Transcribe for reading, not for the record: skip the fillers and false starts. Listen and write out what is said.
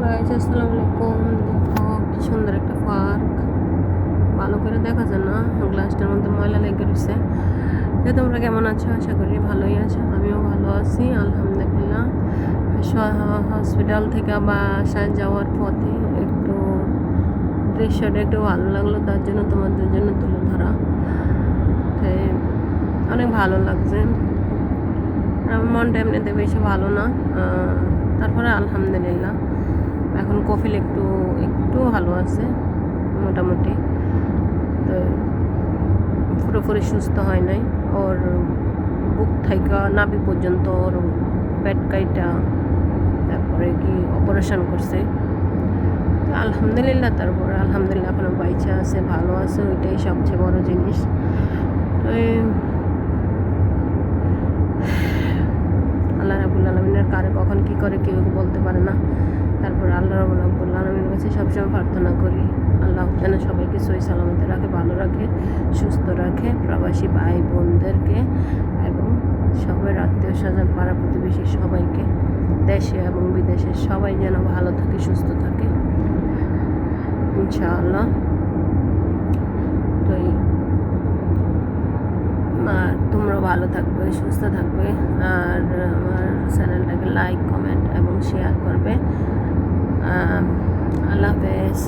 Guys আসসালামু আলাইকুম। দেখো কি সুন্দর একটা পার্ক, ভালো করে দেখা যায় না, গ্লাসটার মধ্যে ময়লা লেগে রয়েছে। যে তোমরা কেমন আছো? আশা করি ভালোই আছো, আমিও ভালো আছি আলহামদুলিল্লাহ। হসপিটাল থেকে বাসায় যাওয়ার পথে একটু দৃশ্যটা একটু ভালো লাগলো, তার জন্য তোমাদের জন্য তুলে ধরা। তাই অনেক ভালো লাগছে। আমার মনটা এমনিতে বেশি ভালো না, তারপরে আলহামদুলিল্লাহ এখন কফিল একটু একটু ভালো আছে মোটামুটি। তো পুরোপুরি সুস্থ হয় নাই, ওর বুক থাইকা নাভি পর্যন্ত ওর পেট কাইটা তারপরে কি অপারেশন করছে। তো আলহামদুলিল্লাহ, তারপরে আলহামদুলিল্লাহ এখনো বাইচা আছে, ভালো আছে, ওইটাই সবচেয়ে বড় জিনিস। তো আল্লাহ রাব্বুল আলামিনের কারে কখন কী করে কেউ বলতে পারে না। তারপর আল্লাহ রাব্বুল আলামিনের কাছে সবসময় প্রার্থনা করি আল্লাহ যেন সবাইকে সহি সালামতে রাখে, ভালো রাখে, সুস্থ রাখে, প্রবাসী ভাই বোনদেরকে এবং সবার আত্মীয় স্বজন পাড়া প্রতিবেশী সবাইকে, দেশে এবং বিদেশে সবাই যেন ভালো থাকে, সুস্থ থাকে ইনশাআল্লাহ। তো আর তোমরা ভালো থাকবে, সুস্থ থাকবে, আর আমার চ্যানেলটাকে লাইক, কমেন্ট এবং শেয়ার করবে। আল্লাহ হাফেজ।